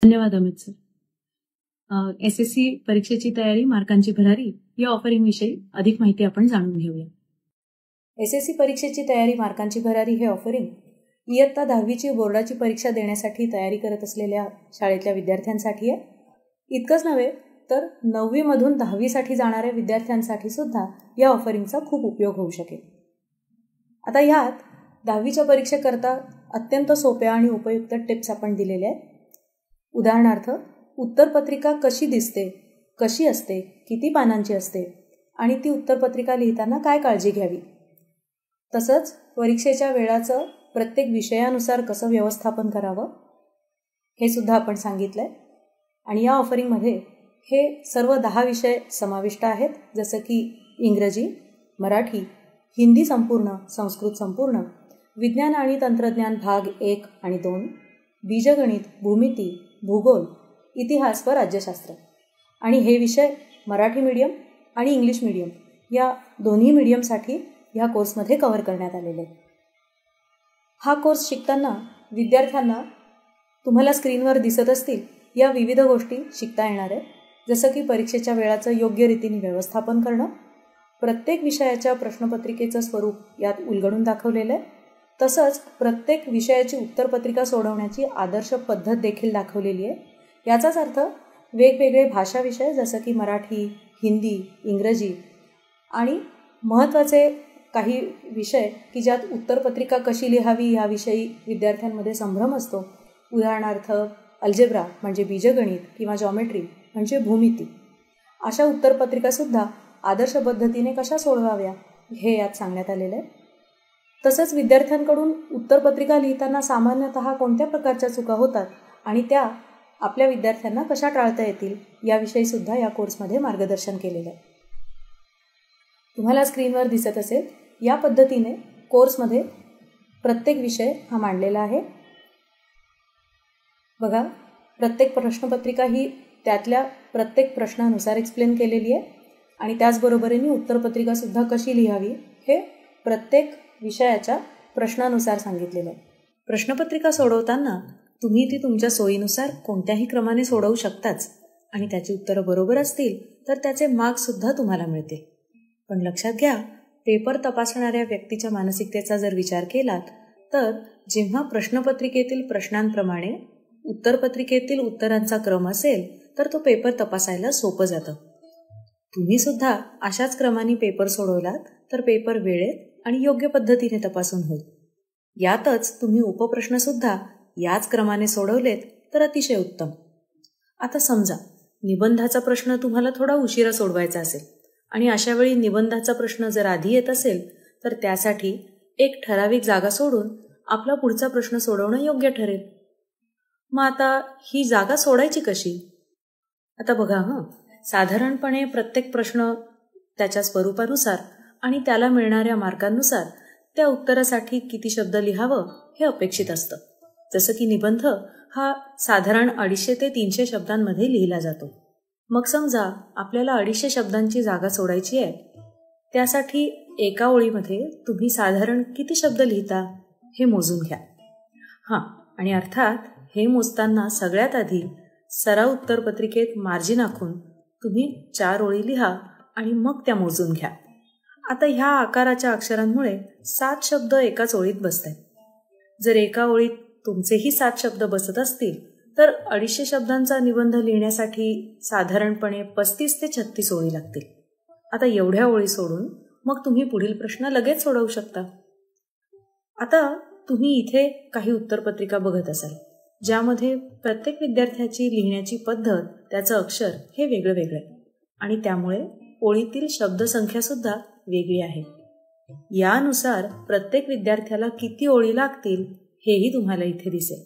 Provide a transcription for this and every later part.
धन्यवाद Amit sir. SSC परीक्षेची तयारी, मार्कांची भरारी या ऑफरिंग विषयी अधिक माहिती आपण जाणून घेऊया. SSC परीक्षेची तयारी, मार्कांची भरारी हे ऑफरिंग इयत्ता 10वीची बोर्डाची परीक्षा देण्यासाठी तयारी करत असलेल्या शाळेतल्या विद्यार्थ्यांसाठी आहे. इतकंच नव्हे तर 9वी मधून 10वीसाठी जाणाऱ्या विद्यार्थ्यांसाठी सुद्धा या ऑफरिंगचा खूप उपयोग होऊ शकेल. आता ह्यात 10वीच्या परीक्षेकरता अत्यंत सोप्या आणि उपयुक्त टिप्स आपण दिलेल्या आहेत. उदाहरणार्थ, उत्तरपत्रिका कशी दिसते, कशी असते, किती पानांची असते आणि ती उत्तरपत्रिका लिहिताना काय काळजी घ्यावी. तसंच परीक्षेच्या वेळाचं प्रत्येक विषयानुसार कसं व्यवस्थापन करावं हे सुद्धा आपण सांगितलं आहे. आणि या ऑफरिंगमध्ये हे सर्व 10 विषय समाविष्ट आहेत, जसं की इंग्रजी, मराठी, हिंदी संपूर्ण, संस्कृत संपूर्ण, विज्ञान आणि तंत्रज्ञान भाग 1 आणि 2, बीजगणित, भूमिती, भूगोल, इतिहास व राज्यशास्त्र. आणि हे विषय मराठी मीडियम आणि इंग्लिश मीडियम या दोन्ही मीडियमसाठी ह्या कोर्समध्ये कव्हर करण्यात आलेले आहेत. हा कोर्स शिकताना विद्यार्थ्यांना तुम्हाला स्क्रीनवर दिसत असतील या विविध गोष्टी शिकता येणार आहेत, जसं की परीक्षेच्या वेळाचं योग्य रीतीने व्यवस्थापन करणं, प्रत्येक विषयाच्या प्रश्नपत्रिकेचं स्वरूप यात उलगडून दाखवलेलं आहे, तसंच प्रत्येक विषयाची उत्तरपत्रिका सोडवण्याची आदर्श पद्धत देखील दाखवलेली आहे. याचाच अर्थ वेगवेगळे भाषा विषय जसं की मराठी, हिंदी, इंग्रजी आणि महत्त्वाचे काही विषय की ज्यात उत्तरपत्रिका कशी लिहावी याविषयी विद्यार्थ्यांमध्ये संभ्रम असतो. उदाहरणार्थ, अल्जेब्रा म्हणजे बीजगणित किंवा जॉमेट्री म्हणजे भूमिती. अशा उत्तरपत्रिकासुद्धा आदर्श पद्धतीने कशा सोडवाव्या हे यात सांगण्यात आलेलं आहे. तसंच विद्यार्थ्यांकडून उत्तरपत्रिका लिहिताना सामान्यतः कोणत्या प्रकारच्या चुका होतात आणि त्या आपल्या विद्यार्थ्यांना कशा टाळता येतील याविषयीसुद्धा या कोर्समध्ये मार्गदर्शन केलेलं आहे. तुम्हाला स्क्रीनवर दिसत असेल या पद्धतीने कोर्समध्ये प्रत्येक विषय हा मांडलेला आहे. बघा, प्रत्येक प्रश्नपत्रिका ही त्यातल्या प्रत्येक प्रश्नानुसार एक्सप्लेन केलेली आहे आणि त्याचबरोबरीने उत्तरपत्रिकासुद्धा कशी लिहावी हे प्रत्येक विषयाच्या प्रश्नानुसार सांगितलेलं आहे. प्रश्नपत्रिका सोडवताना तुम्ही ती तुमच्या सोयीनुसार कोणत्याही क्रमाने सोडवू शकताच आणि त्याची उत्तरं बरोबर असतील तर त्याचे मार्क्ससुद्धा तुम्हाला मिळतील. पण लक्षात घ्या, पेपर तपासणाऱ्या व्यक्तीच्या मानसिकतेचा जर विचार केलात तर जेव्हा प्रश्नपत्रिकेतील प्रश्नांप्रमाणे उत्तरपत्रिकेतील उत्तरांचा क्रम असेल तर तो पेपर तपासायला सोपं जातं. तुम्ही सुद्धा अशाच क्रमाने पेपर सोडवलात तर पेपर वेळेत आणि योग्य पद्धतीने तपासून होईल. यातच तुम्ही उपप्रश्नसुद्धा याच क्रमाने सोडवलेत तर अतिशय उत्तम. आता समजा निबंधाचा प्रश्न तुम्हाला थोडा उशिरा सोडवायचा असेल आणि अशावेळी निबंधाचा प्रश्न जर आधी येत असेल तर त्यासाठी एक ठराविक जागा सोडून आपला पुढचा प्रश्न सोडवणं योग्य ठरेल. मग आता ही जागा सोडायची कशी? आता बघा, साधारणपणे प्रत्येक प्रश्न त्याच्या स्वरूपानुसार आणि त्याला मिळणाऱ्या मार्कांनुसार त्या उत्तरासाठी किती शब्द लिहावं हे अपेक्षित असतं. जसं की निबंध हा साधारण 250 ते 300 शब्दांमध्ये लिहिला जातो. मग समजा आपल्याला 250 शब्दांची जागा सोडायची आहे. त्यासाठी एका ओळीमध्ये तुम्ही साधारण किती शब्द लिहिता हे मोजून घ्या. आणि अर्थात हे मोजताना सगळ्यात आधी सराव उत्तरपत्रिकेत मार्जिन आखून तुम्ही 4 ओळी लिहा आणि मग त्या मोजून घ्या. आता ह्या आकाराच्या अक्षरांमुळे 7 शब्द एकाच ओळीत बसत आहेत. जर एका ओळीत तुमचेही 7 शब्द बसत असतील तर 250 शब्दांचा निबंध लिहिण्यासाठी साधारणपणे 35 ते 36 ओळी लागतील. आता एवढ्या ओळी सोडून मग तुम्ही पुढील प्रश्न लगेच सोडवू शकता. आता तुम्ही इथे काही उत्तरपत्रिका बघत असाल ज्यामध्ये प्रत्येक विद्यार्थ्याची लिहिण्याची पद्धत, त्याचं अक्षर हे वेगळं वेगळं आहे आणि त्यामुळे ओळीतील शब्दसंख्यासुद्धा वेगळी आहे. यानुसार प्रत्येक विद्यार्थ्याला किती ओळी लागतील हेही तुम्हाला इथे दिसेल.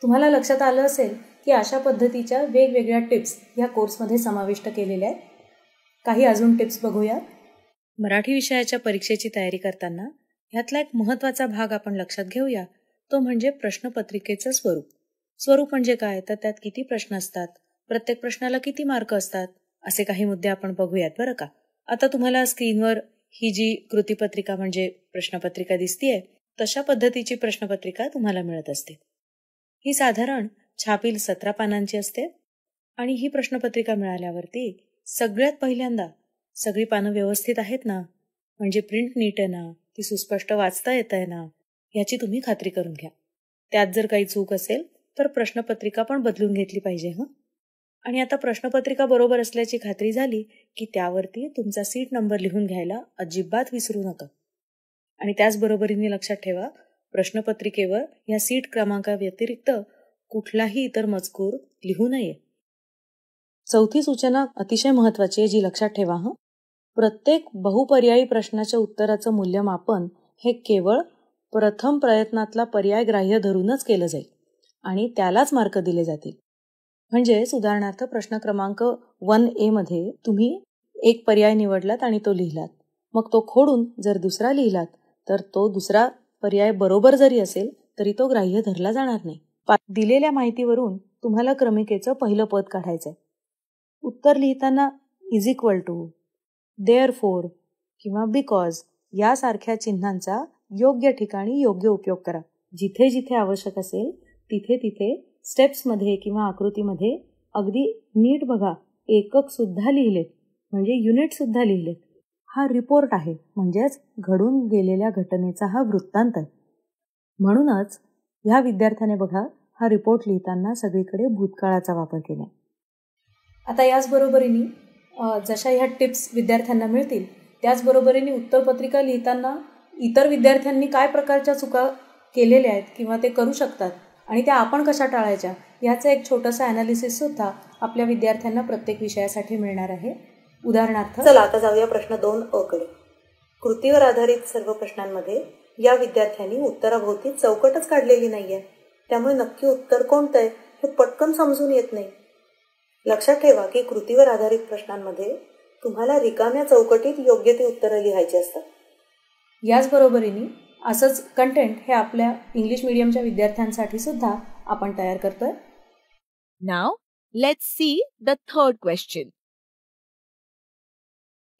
तुम्हाला लक्षात आलं असेल की अशा पद्धतीच्या वेगवेगळ्या टिप्स ह्या कोर्समध्ये समाविष्ट केलेल्या आहेत. काही अजून टिप्स बघूया. मराठी विषयाच्या परीक्षेची तयारी करताना ह्यातला एक महत्त्वाचा भाग आपण लक्षात घेऊया, तो म्हणजे प्रश्नपत्रिकेचं स्वरूप. स्वरूप म्हणजे काय, तर त्यात किती प्रश्न असतात, प्रत्येक प्रश्नाला किती मार्क असतात, असे काही मुद्दे आपण बघूयात बरं का. आता तुम्हाला स्क्रीनवर ही जी कृतीपत्रिका म्हणजे प्रश्नपत्रिका दिसतीये तशा पद्धतीची प्रश्नपत्रिका तुम्हाला मिळत असते. ही साधारण छापील 17 पानांची असते आणि ही प्रश्नपत्रिका मिळाल्यावरती सगळ्यात पहिल्यांदा सगळी पानं व्यवस्थित आहेत ना, म्हणजे प्रिंट नीट आहे ना, ती सुस्पष्ट वाचता येत आहे ना, याची तुम्ही खात्री करून घ्या. त्यात जर काही चूक असेल तर प्रश्नपत्रिका पण बदलून घेतली पाहिजे. आणि आता प्रश्नपत्रिका बरोबर असल्याची खात्री झाली की त्यावरती तुमचा सीट नंबर लिहून घ्यायला अजिबात विसरू नका. आणि त्याचबरोबरीने लक्षात ठेवा, प्रश्नपत्रिकेवर या सीट क्रमांकाव्यतिरिक्त कुठलाही इतर मजकूर लिहू नये. चौथी सूचना अतिशय महत्वाची आहे, जी लक्षात ठेवा. प्रत्येक बहुपर्यायी प्रश्नाच्या उत्तराचं मूल्यमापन हे केवळ प्रथम प्रयत्नातला पर्याय ग्राह्य धरूनच केलं जाईल आणि त्यालाच मार्क दिले जातील. म्हणजेच उदाहरणार्थ प्रश्न क्रमांक 1A मध्ये तुम्ही एक पर्याय निवडलात आणि तो लिहिलात, मग तो खोडून जर दुसरा लिहिलात तर तो दुसरा पर्याय बरोबर जरी असेल तरी तो ग्राह्य धरला जाणार नाही. दिलेल्या माहितीवरून तुम्हाला क्रमिकेचं पहिलं पद काढायचंय. उत्तर लिहिताना =, देअरफोर किंवा बिकॉज यासारख्या चिन्हांचा योग्य ठिकाणी योग्य उपयोग करा. जिथे जिथे आवश्यक असेल तिथे तिथे स्टेप्समध्ये किंवा आकृतीमध्ये अगदी नीट बघा, एकक सुद्धा लिहिलेत, म्हणजे युनिट सुद्धा लिहिलेत. हा रिपोर्ट आहे, म्हणजेच घडून गेलेल्या घटनेचा हा वृत्तांत आहे. म्हणूनच ह्या विद्यार्थ्याने बघा, हा रिपोर्ट लिहिताना सगळीकडे भूतकाळाचा वापर केला. आता याचबरोबरीने जशा ह्या टिप्स विद्यार्थ्यांना मिळतील त्याचबरोबरीने उत्तरपत्रिका लिहिताना इतर विद्यार्थ्यांनी काय प्रकारच्या चुका केलेल्या आहेत किंवा ते करू शकतात आणि त्या आपण कशा टाळायच्या याचं एक छोटंसं ॲनालिसिससुद्धा आपल्या विद्यार्थ्यांना प्रत्येक विषयासाठी मिळणार आहे. उदाहरणार्थ, चला आता जाऊया प्रश्न 2A कडे. कृतीवर आधारित सर्व प्रश्नांमध्ये या विद्यार्थ्यांनी उत्तराभोवती चौकटच काढलेली नाहीये, त्यामुळे नक्की उत्तर कोणतं आहे हे पटकन समजून येत नाही. लक्षात ठेवा की कृतीवर आधारित प्रश्नांमध्ये तुम्हाला रिकाम्या चौकटीत योग्य ती उत्तरं लिहायची असतात. याचबरोबरीने असंच कंटेंट हे आपल्या इंग्लिश मीडियमच्या विद्यार्थ्यांसाठी सुद्धा आपण तयार करतोय. Now, let's see the third question.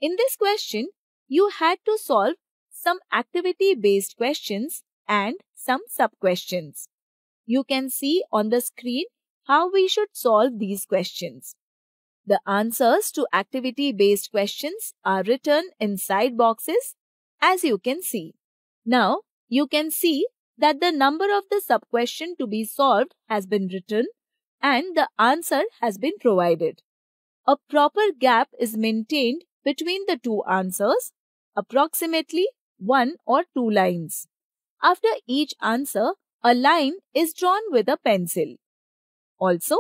In this question, you had to solve some activity-based questions and some sub-questions. You can see on the screen how we should solve these questions. The answers to activity-based questions are written in side boxes, as you can see. Now, you can see that the number of the sub-question to be solved has been written and the answer has been provided. A proper gap is maintained between the two answers, approximately 1 or 2 lines. After each answer, a line is drawn with a pencil. Also,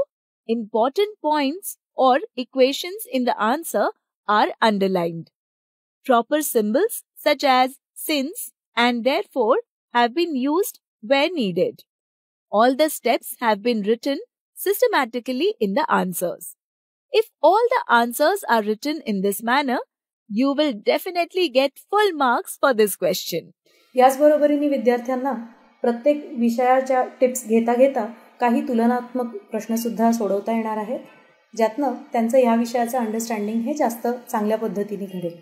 important points or equations in the answer are underlined. Proper symbols such as since and therefore have been used where needed. All the steps have been written systematically in the answers. If all the answers are written in this manner, you will definitely get full marks for this question. याचबरोबरीने विद्यार्थ्यांना प्रत्येक विषयाच्या tips घेता घेता काही तुलनात्मक प्रश्नसुद्धा सोडवता येणार आहेत, ज्यातनं त्यांचं या विषयाचं अंडरस्टँडिंग हे जास्त चांगल्या पद्धतीने घडेल.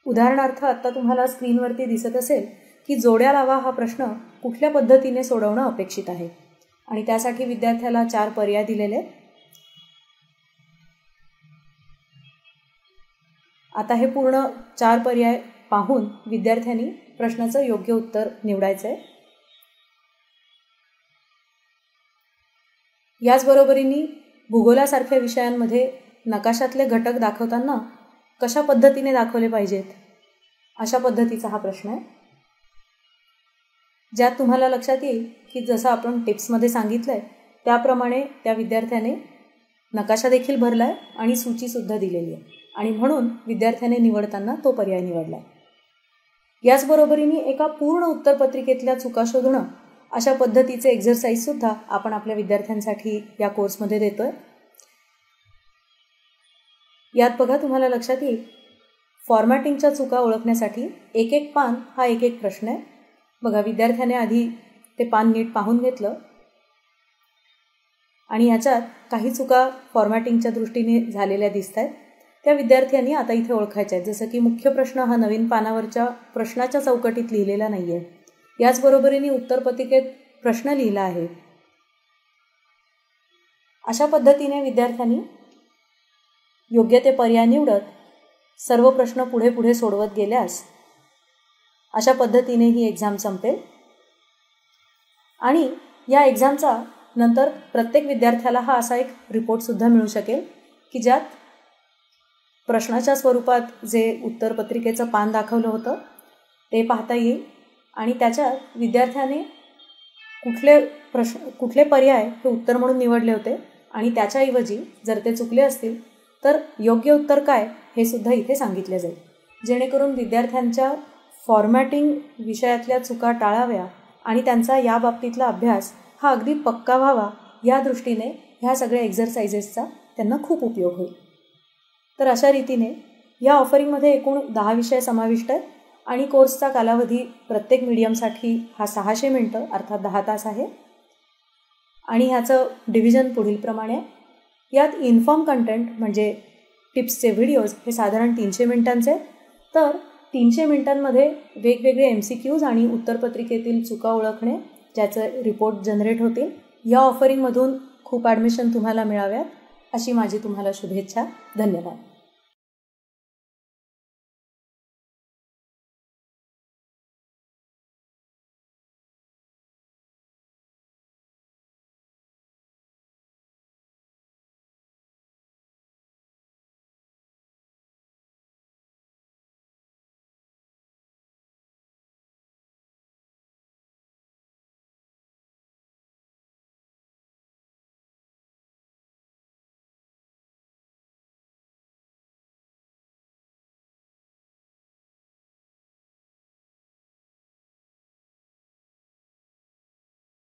उदाहरणार्थ, आत्ता तुम्हाला स्क्रीनवरती दिसत असेल की जोड्या लावा हा प्रश्न कुठल्या पद्धतीने सोडवणं अपेक्षित आहे आणि त्यासाठी विद्यार्थ्याला 4 पर्याय दिलेले. आता हे पूर्ण 4 पर्याय पाहून विद्यार्थ्यांनी प्रश्नाचं योग्य उत्तर निवडायचं आहे. याचबरोबरीने भूगोलासारख्या विषयांमध्ये नकाशातले घटक दाखवताना कशा पद्धतीने दाखवले पाहिजेत अशा पद्धतीचा हा प्रश्न आहे, ज्यात तुम्हाला लक्षात येईल की जसं आपण टिप्समध्ये सांगितलं आहे त्याप्रमाणे त्या विद्यार्थ्याने नकाशा देखील भरला आहे आणि सूचीसुद्धा दिलेली आहे आणि म्हणून विद्यार्थ्याने निवडताना तो पर्याय निवडला. याचबरोबरीने एका पूर्ण उत्तरपत्रिकेतल्या चुका शोधणं अशा पद्धतीचे एक्झरसाईजसुद्धा आपण आपल्या विद्यार्थ्यांसाठी या कोर्समध्ये देतोय. यात बघा तुम्हाला लक्षात येईल फॉर्मॅटिंगच्या चुका ओळखण्यासाठी एक एक पान हा एक एक प्रश्न आहे. बघा, विद्यार्थ्याने आधी ते पान नीट पाहून घेतलं आणि याच्यात काही चुका फॉर्मॅटिंगच्या दृष्टीने झालेल्या दिसत आहेत. त्या विद्यार्थ्यांनी आता इथे ओळखायच्या आहेत, जसं की मुख्य प्रश्न हा नवीन पानावरच्या प्रश्नाच्या चौकटीत लिहिलेला नाही आहे. याचबरोबरीने उत्तरपत्रिकेत प्रश्न लिहिला आहे अशा पद्धतीने विद्यार्थ्यांनी योग्य ते पर्याय निवडत सर्व प्रश्न पुढे पुढे सोडवत गेल्यास अशा पद्धतीने ही एक्झाम संपेल आणि या एक्झामचा नंतर प्रत्येक विद्यार्थ्याला हा असा एक रिपोर्टसुद्धा मिळू शकेल की ज्यात प्रश्नाच्या स्वरूपात जे उत्तरपत्रिकेचं पान दाखवलं होतं ते पाहता येईल आणि त्याच्यात विद्यार्थ्याने कुठले पर्याय हे उत्तर म्हणून निवडले होते आणि त्याच्याऐवजी जर ते चुकले असतील तर योग्य उत्तर काय हे सुद्धा इथे सांगितले जाईल, जेणेकरून विद्यार्थ्यांच्या फॉर्मॅटिंग विषयातल्या चुका टाळाव्या आणि त्यांचा या बाबतीतला अभ्यास हा अगदी पक्का व्हावा या दृष्टीने ह्या सगळ्या एक्झरसाइजेसचा त्यांना खूप उपयोग होईल. तर अशा रीतीने या ऑफरिंगमध्ये एकूण 10 विषय समाविष्ट आहेत आणि कोर्सचा कालावधी प्रत्येक मीडियमसाठी हा 600 मिनटं अर्थात 10 तास आहे आणि ह्याचं डिव्हिजन पुढीलप्रमाणे आहे. यात इन्फॉर्म कंटेंट म्हणजे टिप्सचे व्हिडिओज हे साधारण 300 मिनिटांचे, तर 300 मिनिटांमध्ये वेगवेगळे MCQs आणि उत्तरपत्रिकेतील चुका ओळखणे ज्याचे रिपोर्ट जनरेट होतील. या ऑफरिंगमधून खूप ॲडमिशन तुम्हाला मिळाव्यात अशी माझी तुम्हाला शुभेच्छा. धन्यवाद.